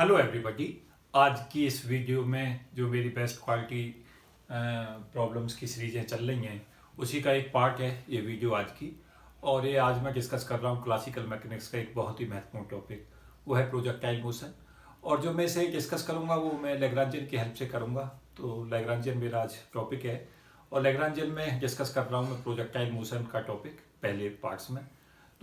Hello everybody. आज की इस वीडियो में जो मेरी बेस्ट क्वालिटी प्रॉब्लम्स की सीरीजें चल रही हैं उसी का एक पार्ट है ये वीडियो आज की। और ये आज मैं डिस्कस कर रहा हूँ क्लासिकल मैकेनिक्स का एक बहुत ही महत्वपूर्ण टॉपिक, वो है प्रोजेक्टाइल मोशन। और जो मैं इसे डिस्कस करूँगा वो मैं लैग्रांजियन की हेल्प से करूँगा। तो लैग्रांजियन मेरा आज टॉपिक है और लैग्रांजियन में डिस्कस कर रहा हूँ मैं प्रोजेक्टाइल मोशन का टॉपिक पहले पार्ट्स में।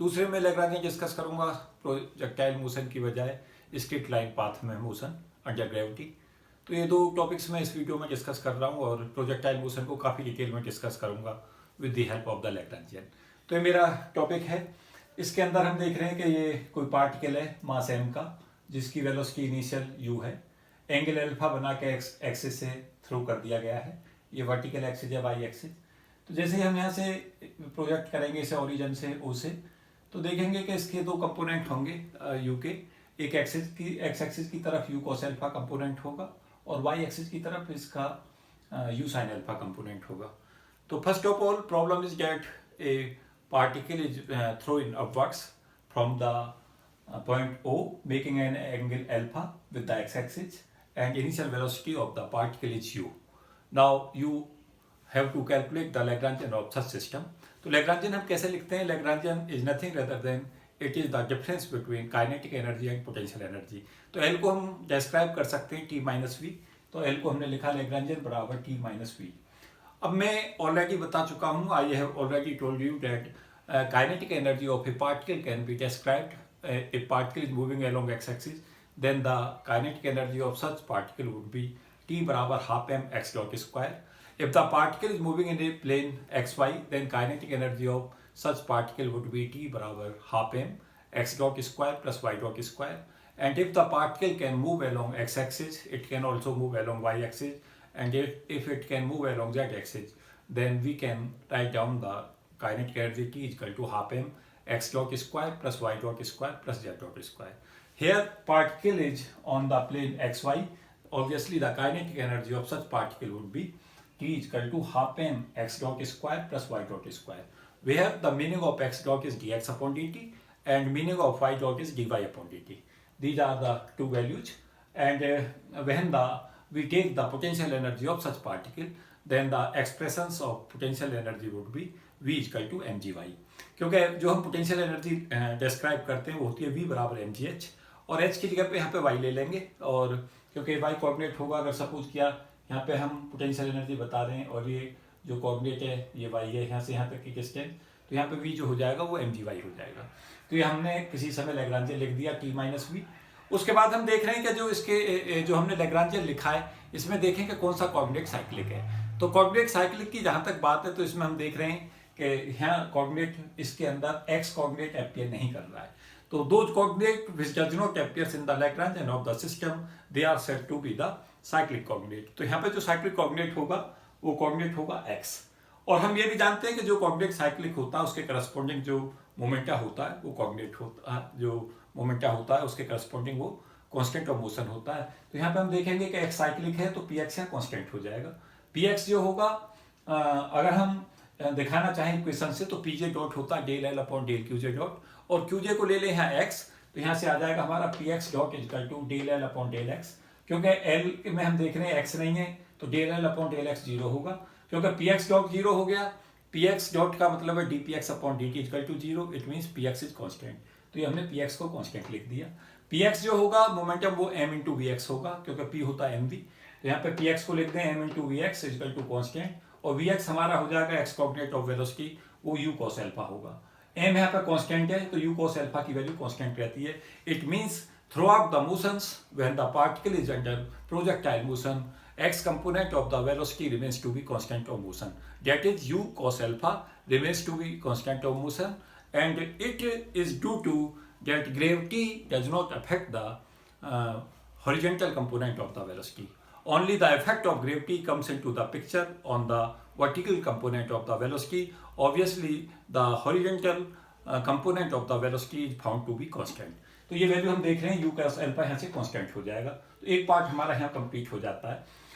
दूसरे में लैग्रांजियन डिस्कस करूँगा प्रोजेक्टाइल मोशन की बजाय स्ट्रेट लाइन पाथ में मोशन अंडर ग्रेविटी। तो ये दो टॉपिक्स मैं इस वीडियो में डिस्कस कर रहा हूँ और प्रोजेक्टाइल मोशन को काफ़ी डिटेल में डिस्कस करूँगा with the help of the Lagrangian. तो ये मेरा टॉपिक है। इसके अंदर हम देख रहे हैं कि ये कोई पार्टिकल है मास m का, जिसकी वेलोसिटी इनिशियल u है। एंगल अल्फा बना के एक्सिस से थ्रू कर दिया गया है। ये वर्टिकल एक्सिस या वाई एक्सिस। तो जैसे ही हम यहाँ से प्रोजेक्ट करेंगे इसे ओरिजिन से o से, तो देखेंगे कि इसके दो कंपोनेंट होंगे u के। एक एक्स एक्सिस की तरफ u cos अल्फा कंपोनेंट होगा और y एक्सिस की तरफ इसका u sin अल्फा कंपोनेंट होगा। तो first of all problem is that A particle is throne upwards from the point O making an angle alpha with the x-axis and initial velocity of the particle is u. Now you have to calculate the Lagrangian of such system. तो Lagrangian हम कैसे लिखते हैं? Lagrangian is nothing rather than it is the difference between kinetic energy and potential energy. तो L को हम describe कर सकते हैं T minus V। तो L को हमने लिखा Lagrangian बराबर T minus V। अब मैं ऑलरेडी बता चुका हूँ, I have already told you that kinetic energy of a particle can be described. A particle is moving along x-axis, then the kinetic energy of such particle would be T बराबर half m x dot square. If the particle is moving in a plane xy, then kinetic energy of such particle would be T बराबर half m x dot square plus y dot square. And if the particle can move along x-axis, it can also move along y-axis. And if it can move along z-axis, then we can write down the kinetic energy T is equal to half m x dot square plus y dot square plus z dot square. Here particle is on the plane xy. Obviously the kinetic energy of such particle would be T is equal to half m x dot square plus y dot square, where the meaning of x dot is dx upon dt and meaning of y dot is dy upon dt. These are the two values. And when we take the potential energy of such particle, then the expressions of potential energy would be V is equal to mgy. क्योंकि जो हम potential energy describe करते हैं वो होती है V बराबर mgh, और h की जगह पे यहाँ पे y ले लेंगे। और क्योंकि y कोऑर्डिनेट होगा, अगर सपोज किया यहाँ पे हम पोटेंशियल एनर्जी बता रहे हैं और ये जो कोऑर्डिनेट है ये y है, यहाँ से यहाँ तक की डिस्टेंस, तो यहाँ पे v जो हो जाएगा वो mgy हो जाएगा। तो ये हमने किसी समय लैग्रांजियन लिख दिया T माइनस वी। उसके बाद हम देख रहे हैं कि जो इसके जो हमने लैग्रांजियन लिखा है इसमें देखें कि कौन सा कोऑर्डिनेट साइक्लिक है। तो कोऑर्डिनेट साइक्लिक की जहाँ तक बात है तो इसमें हम देख रहे हैं कि यहाँ कोऑर्डिनेट इसके अंदर x कोऑर्डिनेट अपियर नहीं कर रहा है। तो those coordinate which does not appears in the Lagrangian of the system, they are said to be the cyclic coordinate. तो यहाँ पे जो साइक्लिक कोऑर्डिनेट होगा वो कोऑर्डिनेट होगा x। और हम ये भी जानते हैं कि जो कोऑर्डिनेट साइक्लिक होता है उसके करस्पॉन्डिंग जो मोमेंटा होता है वो कोऑर्डिनेट होता है, जो मोमेंटा होता है उसके करस्पॉन्डिंग वो कांस्टेंट ऑफ मोशन होता है। तो यहाँ पे हम देखेंगे कि x साइक्लिक है तो px यहाँ कांस्टेंट हो जाएगा। px जो होगा अगर हम दिखाना चाहें इक्वेशन से तो pj डॉट होता है del L upon del qj dot, और qj को ले लें यहाँ x, तो यहाँ से आ जाएगा हमारा px dot is equal to del L upon del x। क्योंकि l में हम देख रहे हैं x नहीं है तो del L upon del x zero होगा। क्योंकि px डॉट जीरो हो गया, px डॉट का मतलब है dpx upon dt equal to zero, it means px is constant. तो ये हमने px को कॉन्स्टेंट लिख दिया। px जो होगा मोमेंटम वो m इंटू वी एक्स होगा, क्योंकि p होता है mv। तो यहाँ पे px को लिख दें m into V X equal to constant, और वी एक्स हमारा हो जाएगा x कोऑर्डिनेट ऑफ वेलोसिटी, वो u cos अल्फा होगा। m यहाँ पे कांस्टेंट है तो u cos अल्फा की वैल्यू कांस्टेंट रहती है। It means throughout the motions when the particle is under projectile motion, x component of the velocity remains to be constant of motion, that is u cos alpha remains to be constant of motion, and it is due to that gravity does not affect the horizontal component of the velocity. Only the effect of gravity comes into the picture on the vertical component of the velocity. Obviously the horizontal component of the velocity is found to be constant. तो ये value हम देख रहे हैं u cos alpha यहाँ से constant हो जाएगा। तो एक पार्ट हमारा यहाँ कंप्लीट हो जाता है।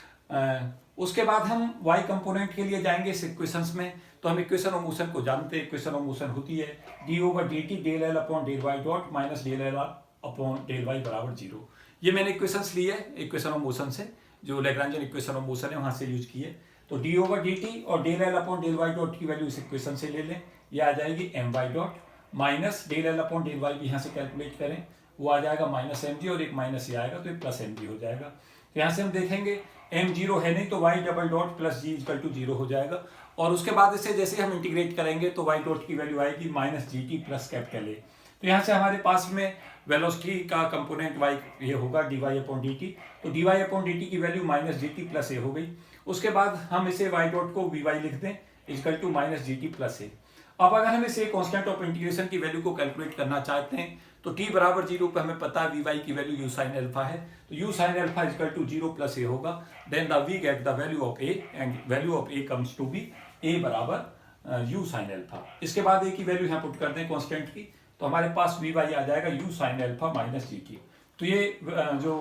उसके बाद हम y कंपोनेंट के लिए जाएंगे इस इक्वेशंस में। तो हम इक्वेशन ऑफ मोशन को जानते हैं। इक्वेशन ऑफ मोशन होती है d over dt del L upon del Y dot minus del L upon del Y बराबर जीरो। ये मैंने इक्वेशंस ली है इक्वेशन ऑफ मोशन से, जो लैग्रांजियन इक्वेशन ऑफ मोशन है वहाँ से यूज की है। तो डी ओवर डी टी और del L upon del Y dot की वैल्यू इस इक्वेशन से ले लें, ये आ जाएगी M Y dot minus del L upon del Y भी यहाँ से कैलकुलेट करें, वो आ जाएगा माइनस एम जी और एक माइनस ये आएगा तो ये प्लस एम जी हो जाएगा। तो यहाँ से हम देखेंगे एम जीरो है नहीं तो Y double dot plus G equal to zero हो जाएगा। और उसके बाद इसे जैसे हम इंटीग्रेट करेंगे तो वाई डॉट की वैल्यू आएगी minus ji t plus capital A. तो यहाँ से हमारे पास में वेलोसिटी का कंपोनेंट वाई ये होगा d Y upon D t, तो D Y upon D T की value minus ji t plus a हो गई। उसके बाद हम इसे वाई डॉट को वी वाई लिख दें equal to minus ji t plus a. अब अगर हम इसे कांस्टेंट ऑफ इंटीग्रेशन की वैल्यू को कैलकुलेट करना चाहते हैं तो t बराबर 0 पे हमें पता है वी वाई की वैल्यू यू साइन अल्फा है, तो u sine alpha equal to 0 plus a होगा। Then the we get the value of a and value of a comes to be a बराबर यू साइन अल्फा। इसके बाद ए की value यहाँ put कर दें कांस्टेंट की, तो हमारे पास वी वाई आ जाएगा you sine alpha minus G T. तो ये जो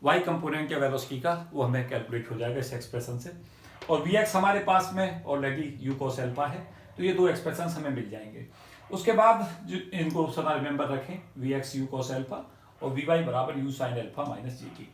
वाई कंपोनेंट है वेलोसिटी का वो हमें कैलकुलेट हो जाएगा इस एक्सप्रेशन से। और वी एक्स हमारे पास में ऑलरेडी यू कॉस अल्फा है, तो ये दो एक्सप्रेशन हमें मिल जाएंगे। उसके बाद जो इनको सदा रिमेंबर रखें V X U cos alpha और वी वाई बराबर you sine alpha minus ji T.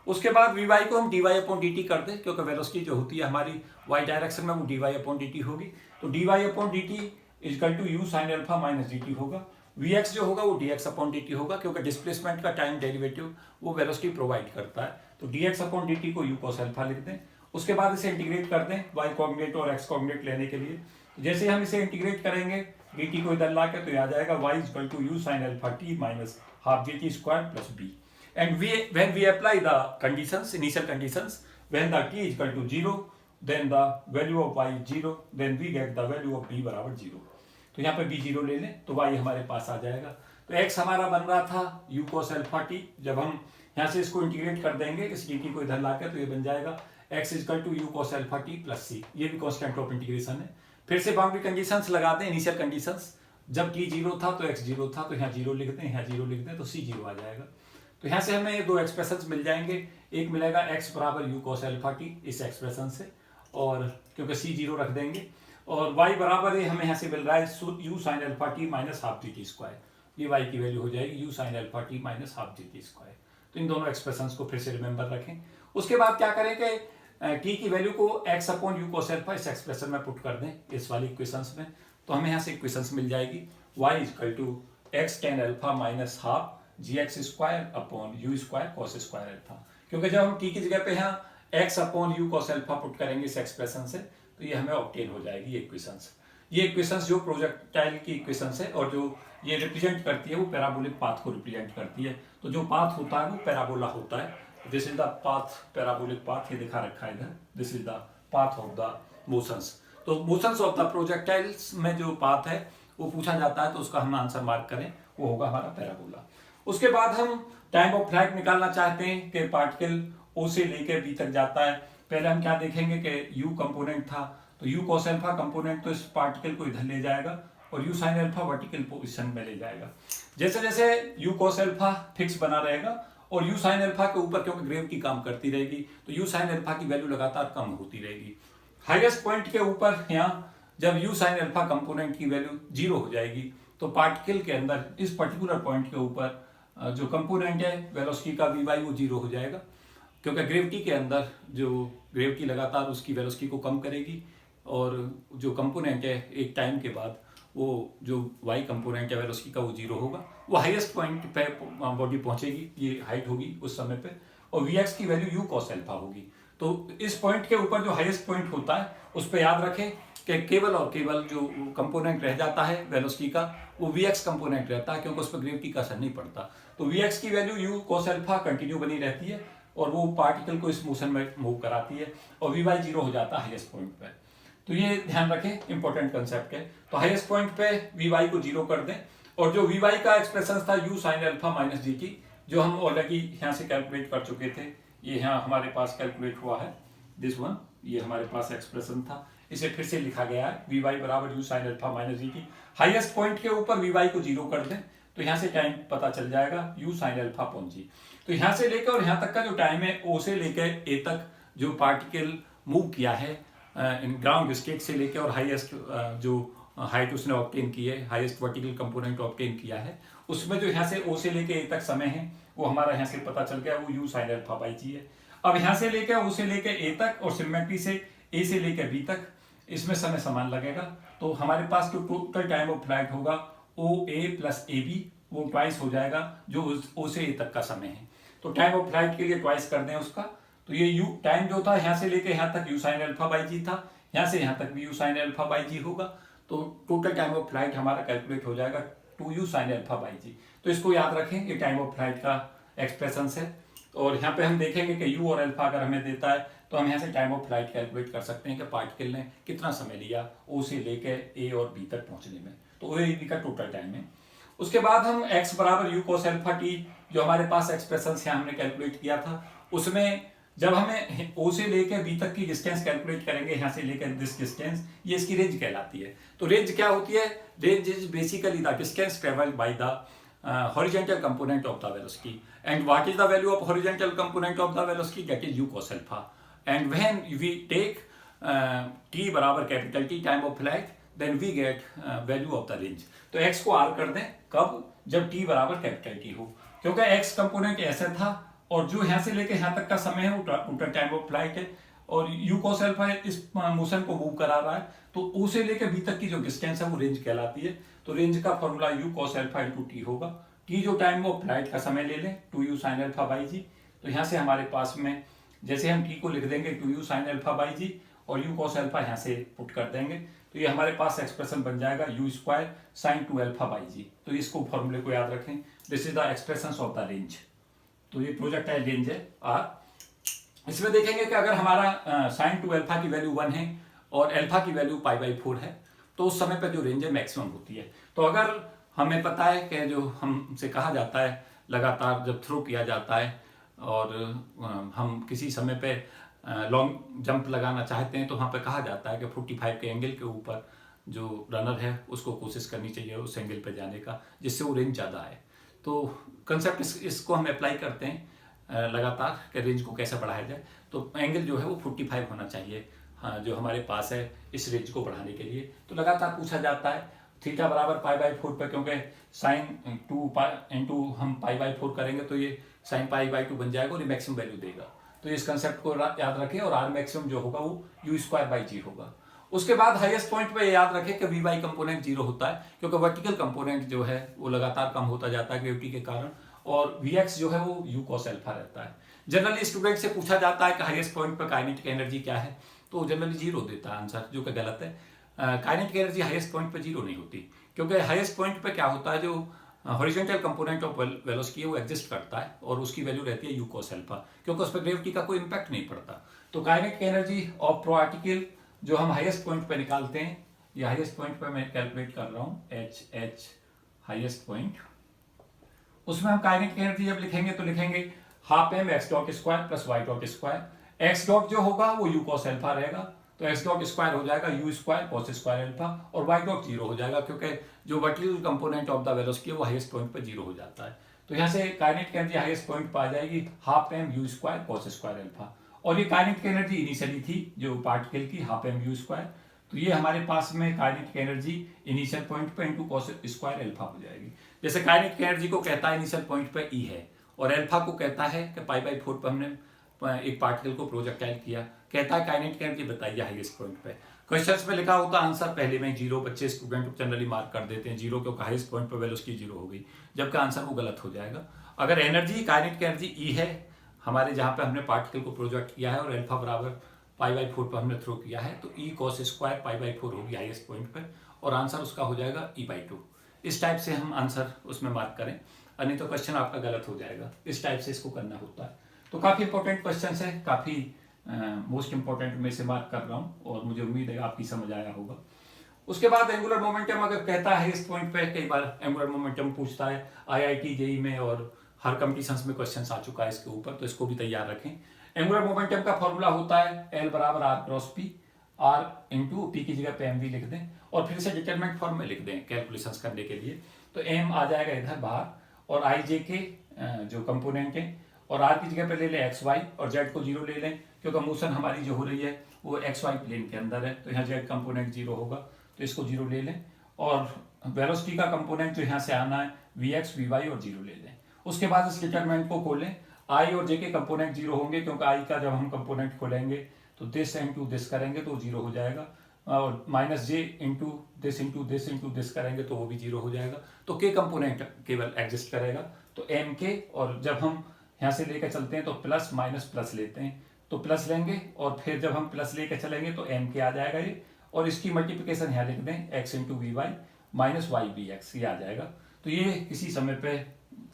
उसके बाद वी वाई को हम D Y upon D T कर दें, क्योंकि वेलोसिटी जो होती है हमारी वाई डायरेक्शन में वो D Y upon D T होगी। तो D Y upon D T equal to U sine alpha minus ji T होगा। वी एक्स जो होगा वो D X upon D T होगा, क्योंकि डिस्प्लेसमेंट का टाइम डेरिवेटिव वो वेलोसिटी प्रोवाइड करता है। तो D X upon D T को यू कॉस अल्फा लिख दें। उसके बाद इसे इंटीग्रेट कर दें वाई कोऑर्डिनेट और एक्स कोऑर्डिनेट लेने के लिए। जैसे हम इसे इंटीग्रेट करेंगे डी टी को इधर ला के, तो ये आ जाएगा Y equal to U sine alpha T minus half G T square plus B. And when we apply the conditions, initial conditions, when the T equal to 0 then the value of Y 0 then we get the value of B बराबर 0। तो यहाँ पे B 0 ले लें तो Y हमारे पास आ जाएगा। तो एक्स हमारा बन रहा था यू कॉस अल्फा टी, जब हम यहाँ से इसको इंटीग्रेट कर देंगे इस डी टी को इधर ला के, तो ये बन जाएगा x equal to u cos alpha t plus c. ये भी कांस्टेंट ऑफ इंटीग्रेशन है। फिर से बाउंड्री कंडीशंस लगा दें, इनिशियल कंडीशंस, जब t 0 था तो x 0 था, तो यहाँ 0 लिख दें, यहाँ 0 लिख दें तो c 0 आ जाएगा। तो यहाँ से हमें ये दो एक्सप्रेशंस मिल जाएंगे, एक मिलेगा x बराबर यू कॉस अल्फा टी इस एक्सप्रेशन से, और क्योंकि c 0 रख देंगे, और y बराबर ये हमें यहाँ से मिल रहा है U sine alpha T minus half G T square. ये y की वैल्यू हो जाएगी you sine alpha T minus half G T square. तो इन दोनों एक्सप्रेशंस को फिर से रिमेंबर रखें। उसके बाद क्या करें कि t की वैल्यू को x upon U cos alpha इस एक्सप्रेशन में पुट कर दें इस वाली इक्वेशंस में, तो हमें यहाँ से इक्वेशंस मिल जाएगी y equal to X tan alpha minus half G X square upon U square cos square alpha. क्योंकि जब हम t की जगह पे यहाँ x upon U cos alpha put करेंगे इस एक्सप्रेशन से, तो ये हमें ऑब्टेन हो जाएगी ये इक्वेशंस। ये इक्वेशंस जो प्रोजेक्टाइल की इक्वेशंस है और जो ये रिप्रेजेंट करती है वो पैराबोलिक पाथ को रिप्रेजेंट करती है। तो जो पाथ होता है वो पैराबोला होता है। This is the path, parabolic path, ये दिखा रखा है इधर, this is the path of the motions. तो मोशंस ऑफ द प्रोजेक्टाइल्स में जो पाथ है वो पूछा जाता है, तो उसका हम आंसर मार्क करें, वो होगा हमारा पैराबोला। उसके बाद हम टाइम ऑफ फ्लाइट निकालना चाहते हैं कि पार्टिकल ओ से लेकर बी तक जाता है। पहले हम क्या देखेंगे कि यू कंपोनेंट था, तो यू कॉस अल्फा कंपोनेंट तो इस पार्टिकल को इधर ले जाएगा और you sine alpha vertical position में ले जाएगा। जैसे जैसे यू कॉस अल्फा फिक्स बना रहेगा और यू साइन अल्फा के ऊपर क्योंकि ग्रेविटी काम करती रहेगी, तो यू साइन अल्फा की वैल्यू लगातार कम होती रहेगी। हाईएस्ट पॉइंट के ऊपर यहाँ जब यू साइन अल्फा कंपोनेंट की वैल्यू 0 हो जाएगी, तो पार्टिकल के अंदर इस पर्टिकुलर पॉइंट के ऊपर जो कंपोनेंट है वेलोसिटी का वी वाई वो 0 हो जाएगा, क्योंकि ग्रेविटी के अंदर जो ग्रेविटी लगातार उसकी वेलोसिटी को कम करेगी और जो कंपोनेंट है एक टाइम के बाद वो जो वाई कंपोनेंट है वेलोसिटी का वो 0 होगा। वो हाईएस्ट पॉइंट पे बॉडी पहुंचेगी, ये हाइट होगी उस समय पे, और वी एक्स की वैल्यू यू कॉस अल्फा होगी। तो इस पॉइंट के ऊपर जो हाईएस्ट पॉइंट होता है उस पर याद रखें कि केवल और केवल जो कंपोनेंट रह जाता है वेलोसिटी का वो वी एक्स कंपोनेंट रहता है, क्योंकि उस पर ग्रेविटी का असर नहीं पड़ता। तो वी एक्स की value U cos alpha continue बनी रहती है और वो पार्टिकल को इस मोशन में मूव कराती है, और वी वाई 0 हो जाता है हाईएस्ट पॉइंट पे। तो ये ध्यान रखें, इंपॉर्टेंट कंसेप्ट है। तो हाईएस्ट पॉइंट पे वी वाई को 0 कर दें, और जो वी वाई का एक्सप्रेशन था you sine alpha minus G T, जो हम ऑलरेडी यहाँ से कैलकुलेट कर चुके थे, ये यहाँ हमारे पास कैलकुलेट हुआ है, दिस वन, ये हमारे पास एक्सप्रेशन था, इसे फिर से लिखा गया है वी वाई बराबर you sine alpha minus G T. Highest point के ऊपर वी वाई को 0 कर दें, तो यहाँ से टाइम पता चल जाएगा यू साइन अल्फा अपॉन जी। तो यहाँ से लेकर और यहाँ तक का जो टाइम है ओ से लेकर ए तक जो पार्टिकल मूव किया है ग्राउंड स्टेट से लेकर और हाईएस्ट जो हाइट उसने ऑब्टेन की है, हाईएस्ट वर्टिकल कंपोनेंट ऑब्टेन किया है, उसमें जो यहाँ से ओ से लेके ए तक समय है वो हमारा यहाँ से पता चल गया, वो यू साइन अल्फा बाई जी है। अब यहाँ से लेके ओ से लेके ए तक और सिमेट्री से ए से लेके बी तक इसमें समय समान लगेगा, तो हमारे पास जो टोटल टाइम ऑफ फ्लाइट होगा ओ ए प्लस ए बी वो ट्वाइस हो जाएगा जो ओ से ए तक का समय है। तो टाइम ऑफ फ्लाइट के लिए ट्वाइस कर दें उसका, तो ये यू टाइम जो था यहाँ से लेके यहाँ तक यू साइन अल्फा बाई जी था, यहाँ से यहाँ तक भी यू साइन अल्फा बाई जी होगा, तो टोटल टाइम ऑफ फ्लाइट हमारा कैलकुलेट हो जाएगा 2u sine alpha by g. तो इसको याद रखें, ये टाइम ऑफ फ्लाइट का एक्सप्रेशन है। और यहाँ पे हम देखेंगे कि u और अल्फा अगर हमें देता है तो हम यहाँ से टाइम ऑफ फ्लाइट कैलकुलेट कर सकते हैं कि पार्टिकल ने कितना समय लिया ओ से लेके ए और बी तक पहुंचने में, तो ओ ए बी का टोटल टाइम है। उसके बाद हम x बराबर यू कोस अल्फा टी जो हमारे पास एक्सप्रेशन है हमने कैलकुलेट किया था, उसमें जब हमें ओ से लेकर बी तक की डिस्टेंस कैलकुलेट करेंगे, यहाँ से लेकर दिस डिस्टेंस, ये इसकी रेंज कहलाती है। तो रेंज क्या होती है? Range is basically the distance travelled by the horizontal component of the velocity, and what is the value of horizontal component of the velocity? That is u cos alpha. And when we take t बराबर capital T time of flight, then we get value of the range. तो x को r कर दें कब? जब t बराबर capital T हो, क्योंकि x कंपोनेंट ऐसा था और जो यहाँ से लेके यहाँ तक का समय है वो टोटल टाइम ऑफ फ्लाइट है, और u cos अल्फा इस मोशन को मूव करा रहा है, तो o से लेके b तक की जो डिस्टेंस है वो रेंज कहलाती है। तो रेंज का formula u cos alpha into T होगा, t जो टाइम ऑफ फ्लाइट का समय ले लें 2u sine alpha by g, तो यहाँ से हमारे पास में जैसे हम t को लिख देंगे 2u sine alpha by g और u cos अल्फा यहाँ से पुट कर देंगे, तो ये हमारे पास एक्सप्रेशन बन जाएगा u square sine 2 alpha by g. तो इसको फॉर्मूले को याद रखें, this is the expression of the range. तो ये प्रोजेक्टाइल रेंज है r। इसमें देखेंगे कि अगर हमारा साइन 2 अल्फा की वैल्यू 1 है और अल्फा की वैल्यू पाई बाई 4 है, तो उस समय पर जो रेंज है मैक्सिमम होती है। तो अगर हमें पता है कि जो हमसे कहा जाता है लगातार जब थ्रो किया जाता है और हम किसी समय पे लॉन्ग जंप लगाना चाहते हैं, तो वहाँ पे कहा जाता है कि 45 के एंगल के ऊपर जो रनर है उसको कोशिश करनी चाहिए उस एंगल पे जाने का जिससे वो रेंज ज़्यादा आए। तो कंसेप्ट इसको हम अप्लाई करते हैं लगातार कि रेंज को कैसे बढ़ाया जाए। तो एंगल जो है वो 45 होना चाहिए, हाँ, जो हमारे पास है इस रेंज को बढ़ाने के लिए। तो लगातार पूछा जाता है थीटा बराबर पाई बाई 4 पर, क्योंकि साइन 2 इंटू हम पाई बाई 4 करेंगे तो ये साइन पाई बाई 2 बन जाएगा और ये मैक्सिमम वैल्यू देगा। तो इस कंसेप्ट को याद रखें, और आर मैक्सिमम जो होगा वो यू स्क्वायर बाई जी होगा। उसके बाद हाईएस्ट पॉइंट पे याद रखें कि वी वाई कंपोनेंट जीरो होता है, क्योंकि वर्टिकल कंपोनेंट जो है वो लगातार कम होता जाता है ग्रेविटी के कारण, और वी एक्स जो है वो यू कॉस अल्फा रहता है। जनरली स्टूडेंट से पूछा जाता है कि हाईएस्ट पॉइंट पर काइनेटिक एनर्जी क्या है, तो जनरली जीरो देता है आंसर, जो कि गलत है। काइनेटिक एनर्जी हाईएस्ट पॉइंट पर जीरो नहीं होती, क्योंकि हाईएस्ट पॉइंट पे क्या होता है, जो हॉरिजॉन्टल कंपोनेंट ऑफ वेलोसिटी है वो एग्जिस्ट करता है और उसकी वैल्यू रहती है यू कॉस अल्फा, क्योंकि उस पर ग्रेविटी का कोई इंपैक्ट नहीं पड़ता। तो काइनेटिक एनर्जी ऑफ पार्टिकल जो हम हाईएस्ट पॉइंट पे निकालते हैं, ये हाईएस्ट पॉइंट पे मैं कैलकुलेट कर रहा हूँ एच हाईएस्ट पॉइंट, उसमें हम काइनेटिक एनर्जी जब लिखेंगे तो लिखेंगे half M X dot square plus Y dot square. X dot जो होगा वो यू कॉस अल्फा रहेगा, तो एक्स डॉट स्क्वायर हो जाएगा you square cos square alpha, और वाई डॉट जीरो हो जाएगा क्योंकि जो vertical component of the velocity है वो हाईएस्ट पॉइंट पर जीरो हो जाता है। तो यहाँ से काइनेटिक एनर्जी हाईएस्ट पॉइंट पर आ जाएगी half M U square cos square alpha, और ये काइनेटिक एनर्जी इनिशियली थी जो पार्टिकल की हाफ एम यू स्क्वायर, तो ये हमारे पास में काइनेटिक एनर्जी इनिशियल पॉइंट पे इनटू कॉस स्क्वायर अल्फा हो जाएगी। जैसे काइनेटिक एनर्जी को कहता है इनिशियल पॉइंट पे ई है, और अल्फा को कहता है कि पाई बाई 4 पर हमने एक पार्टिकल को प्रोजेक्टाइल किया, कहता है काइनेटिक एनर्जी बताइए हाईएस्ट पॉइंट पे। क्वेश्चंस में लिखा होता आंसर पहले में जीरो, बच्चे स्टूडेंट जनरली मार्क कर देते हैं जीरो, क्योंकि हाईएस्ट पॉइंट पर वेलोसिटी जीरो हो गई, जबकि आंसर वो गलत हो जाएगा। अगर एनर्जी काइनेटिक एनर्जी ई है हमारे जहाँ पे हमने पार्टिकल को प्रोजेक्ट किया है और अल्फा बराबर पाई बाई 4 पर हमने थ्रो किया है, तो E cos square pi by 4 होगी हाईएस्ट पॉइंट पर, और आंसर उसका हो जाएगा ई बाई 2। इस टाइप से हम आंसर उसमें मार्क करें, नहीं तो क्वेश्चन आपका गलत हो जाएगा। इस टाइप से इसको करना होता है। तो काफ़ी इंपॉर्टेंट क्वेश्चन है, काफ़ी मोस्ट इंपॉर्टेंट में से मार्क कर रहा हूँ, और मुझे उम्मीद है आपकी समझ आया होगा। उसके बाद एंगुलर मोमेंटम अगर कहता है हाईएस्ट पॉइंट पे, कई बार एंगुलर मोमेंटम पूछता है IIT जेई में, और हर कंपटीशंस में क्वेश्चन आ चुका है इसके ऊपर, तो इसको भी तैयार रखें। एंगुलर मोमेंटम का फॉर्मूला होता है एल बराबर R cross P, R into P की जगह पे एम वी लिख दें, और फिर से डिटरमिनेंट फॉर्म में लिख दें कैलकुलेशंस करने के लिए। तो एम आ जाएगा इधर बाहर, और आई जे के जो कंपोनेंट है, और आर की जगह पे ले लें एक्स वाई, और जेड को जीरो ले लें, क्योंकि मोशन हमारी जो हो रही है वो एक्स वाई प्लेन के अंदर है, तो यहाँ जेड कंपोनेंट जीरो होगा। तो तो इसको 0 ले लें, और वेलोसिटी का कंपोनेंट जो यहाँ से आना है Vx, Vy और 0 ले लें। उसके बाद इस डिटरमिनेंट को खोलें, I और J के कंपोनेंट 0 होंगे, क्योंकि I का जब हम कंपोनेंट खोलेंगे तो दिस इंटू दिस करेंगे तो 0 हो जाएगा, और माइनस J इंटू दिस करेंगे तो वो भी 0 हो जाएगा। तो K कंपोनेंट केवल एग्जिस्ट करेगा, तो MK, और जब हम यहाँ से लेकर चलते हैं तो प्लस माइनस प्लस लेते हैं, तो प्लस लेंगे, और फिर जब हम प्लस लेकर चलेंगे तो MK आ जाएगा ये, और इसकी मल्टीप्लिकेशन यहाँ लिख दें x into Vy minus Y B X, ये आ जाएगा। तो ये किसी समय पे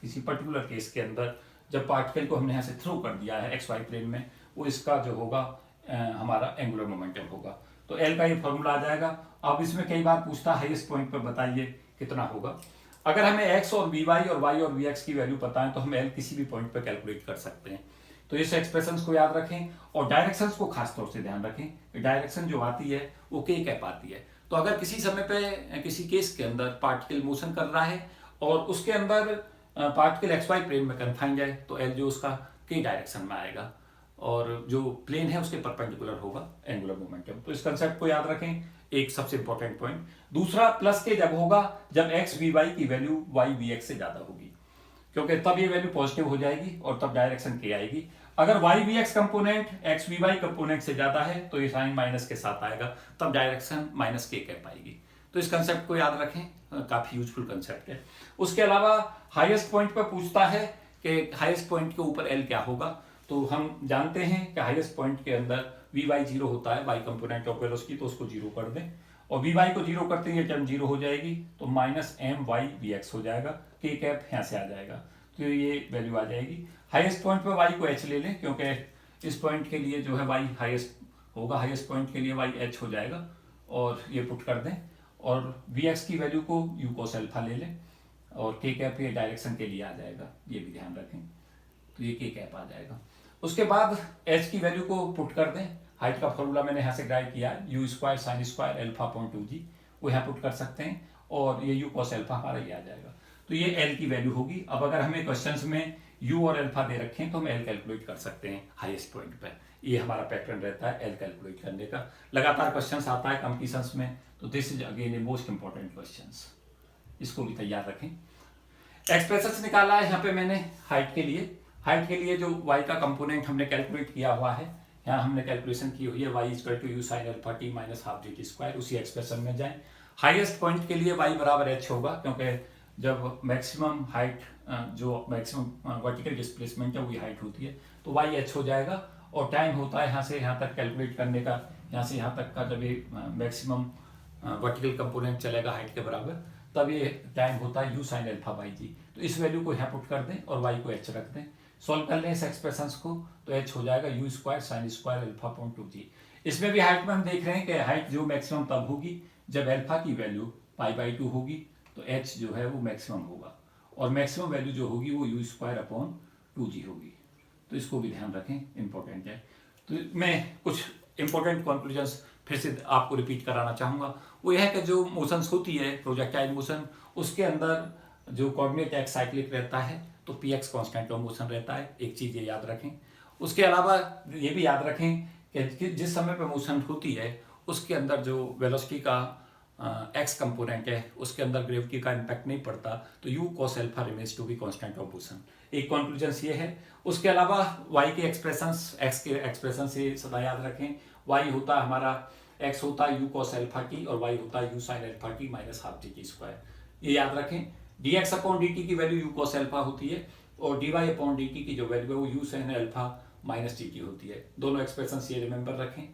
किसी पर्टिकुलर केस के अंदर जब पार्टिकल को हमने यहाँ से थ्रो कर दिया है एक्स वाई प्लेन में, वो इसका जो होगा हमारा एंगुलर मोमेंटम होगा। तो एल का ये फॉर्मूला आ जाएगा। अब इसमें कई बार पूछता है हाईएस्ट पॉइंट पर बताइए कितना होगा। अगर हमें एक्स और वी वाई और वाई और वी एक्स की वैल्यू पता है तो हम एल किसी भी पॉइंट पर कैलकुलेट कर सकते हैं। तो इस एक्सप्रेशंस को याद रखें, और डायरेक्शंस को खास तौर से ध्यान रखें कि डायरेक्शन जो आती है वो के कैप आती है। तो अगर किसी समय पे किसी केस के अंदर पार्टिकल मोशन कर रहा है और उसके अंदर पार्टिकल एक्स वाई प्लेन में कन्फाइंड है, तो एल जो उसका के डायरेक्शन में आएगा, और जो प्लेन है उसके परपेंडिकुलर होगा एंगुलर मोमेंटम। तो इस कंसेप्ट को याद रखें, एक सबसे इंपॉर्टेंट पॉइंट। दूसरा, प्लस के जब होगा जब एक्स वी वाई की वैल्यू वाई वी एक्स से ज्यादा होगी, क्योंकि तब ये वैल्यू पॉजिटिव हो जाएगी और तब डायरेक्शन के आएगी। अगर Y V X component X V Y component से ज्यादा है तो ये साइन माइनस के साथ आएगा, तब डायरेक्शन माइनस के कैप आएगी। तो इस कंसेप्ट को याद रखें, काफी यूजफुल कंसेप्ट है। उसके अलावा हाईएस्ट पॉइंट पर पूछता है कि हाईएस्ट पॉइंट के ऊपर एल क्या होगा। तो हम जानते हैं कि हाईएस्ट पॉइंट के अंदर वी वाई 0 होता है, वाई कंपोनेंट ऑफ वेलोसिटी, तो उसको 0 कर दें, और वी वाई को 0 करते हैं टर्म 0 हो जाएगी, तो minus M Y V X हो जाएगा, के कैप यहाँ से आ जाएगा, तो ये वैल्यू आ जाएगी। हाईएस्ट पॉइंट पर वाई को एच ले लें, क्योंकि इस पॉइंट के लिए जो है वाई हाईएस्ट होगा, हाईएस्ट पॉइंट के लिए वाई एच हो जाएगा, और ये पुट कर दें, और वी एक्स की वैल्यू को यू कोस अल्फा ले लें, और के कैप ये डायरेक्शन के लिए आ जाएगा, ये भी ध्यान रखें, तो ये के कैप आ जाएगा। उसके बाद एच की वैल्यू को पुट कर दें, हाइट का फॉर्मूला मैंने यहाँ से ड्राइव किया है, u square sine square alpha upon 2g, वो यहाँ पुट कर सकते हैं, और ये यू कॉस एल्फा हमारा ये आ जाएगा। तो ये एल की वैल्यू होगी। अब अगर हमें क्वेश्चंस में यू और एल्फा दे रखे हैं तो हम एल कैलकुलेट कर सकते हैं हाईएस्ट पॉइंट पर। ये हमारा पैटर्न रहता है एल कैलकुलेट करने का, लगातार क्वेश्चंस आता है कॉम्पिटिशन्स में, तो this is again a most important questions, इसको भी तैयार रखें। एक्सप्रेशंस निकाला है यहाँ पे मैंने हाइट के लिए। हाइट के लिए जो y का कंपोनेंट हमने कैलकुलेट किया हुआ है, यहाँ हमने कैलकुलेशन की हुई है y equal to U sine alpha T minus half D T square. उसी एक्सप्रेशन में जाएं। हाईएस्ट पॉइंट के लिए y बराबर h होगा, क्योंकि जब मैक्सिमम हाइट जो मैक्सिमम वर्टिकल डिस्प्लेसमेंट है वही हाइट होती है, तो y h हो जाएगा। और टाइम होता है यहाँ से यहाँ तक कैलकुलेट करने का, यहाँ से यहाँ तक का जब ये मैक्सिमम वर्टिकल कंपोनेंट चलेगा हाइट के बराबर, तब ये टाइम होता है U sine alpha by g. तो इस वैल्यू को यहाँ पुट कर दें और y को h रख दें, सॉल्व कर लें इस एक्सप्रेशंस को, तो h हो जाएगा you square sine square alpha upon 2g। इसमें भी हाइट में हम देख रहे हैं कि हाइट जो मैक्सिमम तब होगी जब अल्फा की वैल्यू पाई बाई 2 होगी, तो h जो है वो मैक्सिमम होगा, और मैक्सिमम वैल्यू जो होगी वो यू स्क्वायर अपॉन 2g होगी। तो इसको भी ध्यान रखें, इंपॉर्टेंट है। तो मैं कुछ इंपॉर्टेंट कंक्लूजन्स फिर से आपको रिपीट कराना चाहूँगा। वो यह है कि जो मोशंस होती है प्रोजेक्टाइल मोशन, उसके अंदर जो कोऑर्डिनेट एक्स साइक्लिक रहता है, तो P x constant of motion रहता है, एक चीज़ ये याद रखें। उसके अलावा ये भी याद रखें कि जिस समय पर मोशन होती है उसके अंदर जो वेलोसिटी का एक्स कंपोनेंट है उसके अंदर ग्रेविटी का इम्पैक्ट नहीं पड़ता, तो U cos alpha remains to be constant of motion. एक कॉन्क्लूजन ये है। उसके अलावा वाई के एक्सप्रेशंस, एक्स के एक्सप्रेशन से सदा याद रखें, वाई होता है हमारा, एक्स होता है यू कॉस एल्फा टी और वाई होता है U sine alpha T minus half T T square, ये याद रखें। D X upon D T की वैल्यू यू कॉस एल्फा होती है, और D Y upon D T की जो वैल्यू है वो U sine alpha minus T T होती है। दोनों एक्सप्रेशन ये रिमेंबर रखें।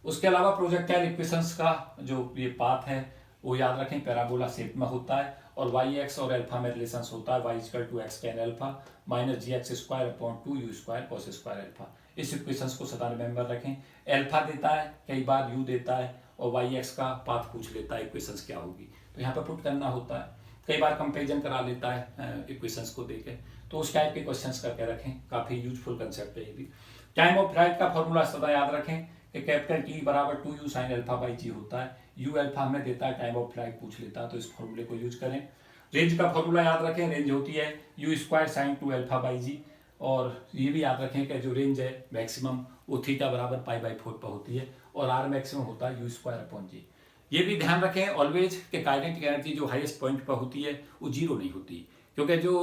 उसके अलावा प्रोजेक्टाइल इक्वेशंस का जो ये पाथ है वो याद रखें, पैराबोला शेप में होता है, और वाई एक्स और एल्फा में रिलेशंस होता है, Y equal to X tan alpha minus G X square upon 2 U square cos square alpha. इस इक्वेशंस को सदा रिमेंबर रखें। एल्फा देता है, कई बार यू देता है, और वाई एक्स का पाथ पूछ लेता है इक्वेशंस क्या होगी, तो यहाँ पर पुट करना होता है। कई बार कंपेरिजन करा लेता है इक्वेशंस को देके, तो उस टाइप के क्वेश्चंस करके रखें, काफ़ी यूजफुल कंसेप्ट है ये भी। टाइम ऑफ फ्लाइट का फॉर्मूला सदा याद रखें कि कैपिटल टी बराबर 2 यू साइन अल्फा बाई जी होता है। यू अल्फा हमें देता है, टाइम ऑफ फ्लाइट पूछ लेता है, तो इस फॉर्मूले को यूज करें। रेंज का फॉर्मूला याद रखें, रेंज होती है u square sine 2 alpha by g, और ये भी याद रखें कि जो रेंज है मैक्सिमम वो थीटा बराबर पाई बाई 4 पर होती है, और आर मैक्सिमम होता है यू स्क्वायर अपॉन जी। ये भी ध्यान रखें ऑलवेज कि काइनेटिक एनर्जी जो हाईएस्ट पॉइंट पर होती है वो जीरो नहीं होती, क्योंकि जो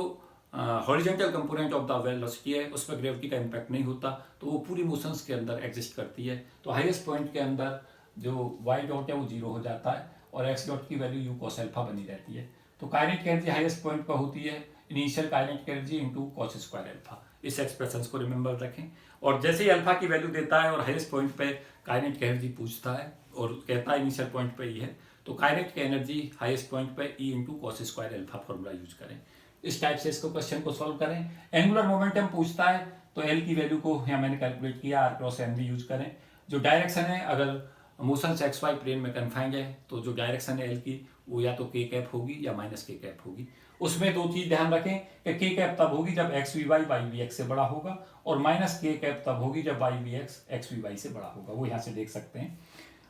horizontal component of the velocity है उस पर ग्रेविटी का इम्पैक्ट नहीं होता, तो वो पूरी मोशंस के अंदर एग्जिस्ट करती है। तो हाईएस्ट पॉइंट के अंदर जो वाई डॉट है वो जीरो हो जाता है और एक्स डॉट की वैल्यू यू कॉस अल्फा बनी रहती है। तो काइनेटिक एनर्जी हाईएस्ट पॉइंट पर होती है initial kinetic energy into cos square alpha. इस एक्सप्रेशन को रिमेंबर रखें, और जैसे ही अल्फा की वैल्यू देता है और हाईएस्ट पॉइंट पे काइनेटिक एनर्जी पूछता है और कहता है इनिशियल पॉइंट पे ही है, तो काइनेटिक एनर्जी हाईएस्ट पॉइंट पे E into cos square alpha formula use करें। इस टाइप से इसको क्वेश्चन को सॉल्व करें। एंगुलर मोमेंटम पूछता है तो एल की वैल्यू को यहाँ मैंने कैलकुलेट किया, आर क्रॉस एम भी यूज करें। जो डायरेक्शन है, अगर मोशन से एक्स वाई प्लेन में कन्फाइंड है तो जो डायरेक्शन है एल की वो या तो के कैप होगी या माइनस के कैप होगी। उसमें दो चीज ध्यान रखें कि के कैप तब होगी जब X V Y V X से बड़ा होगा, और माइनस के कैप तब होगी जब Y V X V Y से बड़ा होगा। वो यहाँ से देख सकते हैं।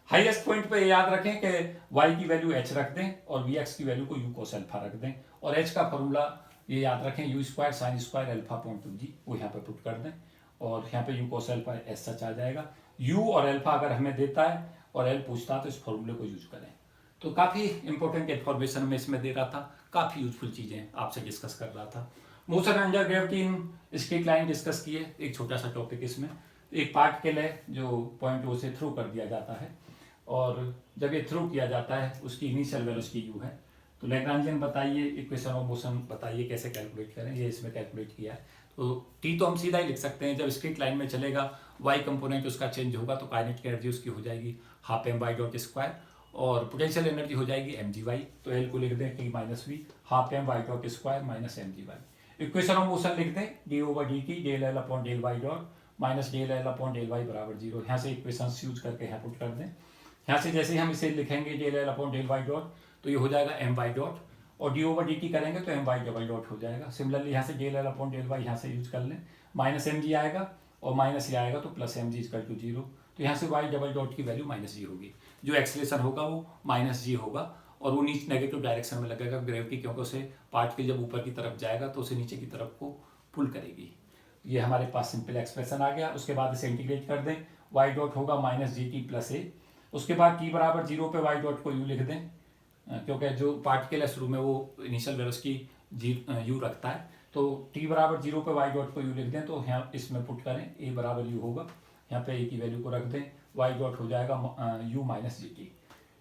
हाईएस्ट पॉइंट पे याद रखें कि y की वैल्यू h रख दें और vx की वैल्यू को u cos अल्फा रख दें, और h का फॉर्मूला ये याद रखें u square sine square alpha point two g, वो यहाँ पे पुट कर दें और यहाँ पे u cos अल्फा एस सच आ जाएगा। u और अल्फा अगर हमें देता है और l पूछता है तो इस फॉर्मूले को यूज करें। तो काफ़ी इंपॉर्टेंट इन्फॉर्मेशन मैं इसमें दे रहा था, काफ़ी यूजफुल चीज़ें आपसे डिस्कस कर रहा था। Motion under gravity in straight line discuss किए, एक छोटा सा टॉपिक इसमें। एक पार्टिकल है जो पॉइंट ओ से थ्रू कर दिया जाता है, और जब ये थ्रू किया जाता है उसकी इनिशियल वेलोसिटी u है, तो लैग्रांजियन बताइए, इक्वेशन ऑफ मोशन बताइए कैसे कैलकुलेट करें। ये इसमें कैलकुलेट किया है। तो टी तो हम सीधा ही लिख सकते हैं, जब स्ट्रेट लाइन में चलेगा y कंपोनेंट उसका चेंज होगा तो काइनेटिक एनर्जी उसकी हो जाएगी half M Y dot square, और पोटेंशियल एनर्जी हो जाएगी एम जी वाई। तो एल को लिख दें T minus V half M Y dot square minus M G Y. Equation of motion लिख दें D over D T del L upon del Y dot minus del L upon del Y बराबर zero. यहाँ से equation use करके यहाँ put कर दें। यहाँ से जैसे हम इसे लिखेंगे del L upon del Y dot, तो ये हो जाएगा एम वाई डॉट, और डी ओवर डी टी करेंगे तो एम वाई डबल डॉट हो जाएगा। सिमिलरली यहाँ से del L upon del Y यहाँ से यूज कर लें, माइनस एम जी आएगा और माइनस ये आएगा तो plus M G equal to zero. तो यहाँ से वाई डबल डॉट की वैल्यू माइनस जी होगी, जो एक्सलेशन होगा वो माइनस जी होगा, और वो नीचे नेगेटिव डायरेक्शन में लगेगा ग्रेविटी, क्योंकि उसे पार्टिकल जब ऊपर की तरफ जाएगा तो उसे नीचे की तरफ को पुल करेगी। ये हमारे पास सिंपल एक्सप्रेशन आ गया। उसके बाद इसे इंटीग्रेट कर दें, वाई डॉट होगा माइनस जी टी प्लस ए। उसके बाद टी बराबर जीरो पे वाई डॉट को यू लिख दें, क्योंकि जो पार्टिकल है शुरू में वो इनिशियल वेलोसिटी यू रखता है, तो टी बराबर जीरो पे वाई डॉट को यू लिख दें। तो यहाँ इसमें पुट करें ए बराबर यू होगा, यहाँ पे ए की वैल्यू को रख दें, वाई डॉट हो जाएगा यू माइनस जी टी।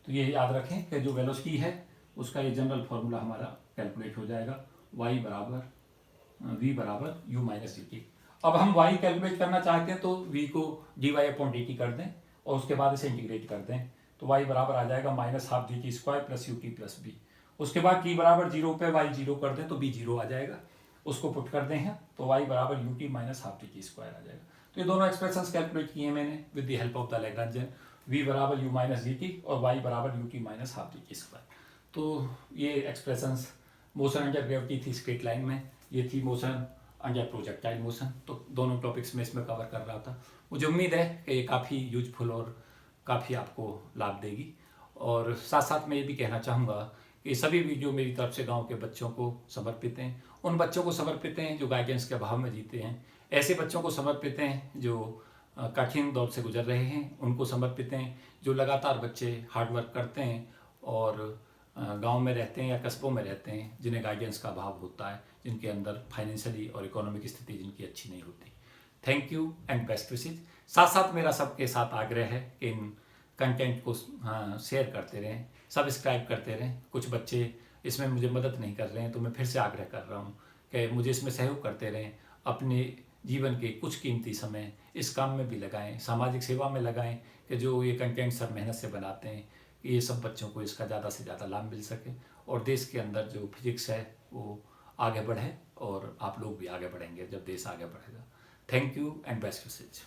तो ये याद रखें कि जो वेलोसिटी है उसका ये जनरल फार्मूला हमारा कैलकुलेट हो जाएगा, वाई बराबर वी बराबर यू माइनस जी टी। अब हम वाई कैलकुलेट करना चाहते हैं तो वी को D Y upon D T कर दें और उसके बाद इसे इंटीग्रेट कर दें, तो y बराबर आ जाएगा minus half D T square plus U T plus B. उसके बाद t बराबर जीरो पे y जीरो कर दें तो b जीरो आ जाएगा, उसको पुट कर दें हैं तो y बराबर u t minus half D T square आ जाएगा। तो ये दोनों एक्सप्रेशंस कैलकुलेट किए मैंने with the help of the Lagrangian, v बराबर u माइनस डी टी और y बराबर u t minus half D T square. तो ये एक्सप्रेशंस मोशन अंडर ग्रेविटी थी स्ट्रेट लाइन में, ये थी मोशन अंडर प्रोजेक्टाइल मोशन। तो दोनों टॉपिक्स में इसमें कवर कर रहा था। मुझे उम्मीद है कि ये काफ़ी यूजफुल और काफ़ी आपको लाभ देगी। और साथ साथ मैं ये भी कहना चाहूँगा कि सभी वीडियो मेरी तरफ से गांव के बच्चों को समर्पित हैं, उन बच्चों को समर्पित हैं जो गाइडेंस के अभाव में जीते हैं, ऐसे बच्चों को समर्पित हैं जो कठिन दौर से गुजर रहे हैं, उनको समर्पित हैं जो लगातार बच्चे हार्ड वर्क करते हैं और गांव में रहते हैं या कस्बों में रहते हैं, जिन्हें गाइडेंस का अभाव होता है, जिनके अंदर फाइनेंशियली और इकोनॉमिक स्थिति जिनकी अच्छी नहीं होती। Thank you and best wishes. साथ साथ मेरा सबके साथ आग्रह है कि इन कंटेंट को शेयर करते रहें, सब्सक्राइब करते रहें। कुछ बच्चे इसमें मुझे मदद नहीं कर रहे हैं तो मैं फिर से आग्रह कर रहा हूँ कि मुझे इसमें सहयोग करते रहें, अपने जीवन के कुछ कीमती समय इस काम में भी लगाएं, सामाजिक सेवा में लगाएं कि जो ये कंटेंट सब मेहनत से बनाते हैं ये सब बच्चों को इसका ज़्यादा से ज़्यादा लाभ मिल सके और देश के अंदर जो फिजिक्स है वो आगे बढ़े और आप लोग भी आगे बढ़ेंगे जब देश आगे बढ़ेगा। Thank you and best wishes.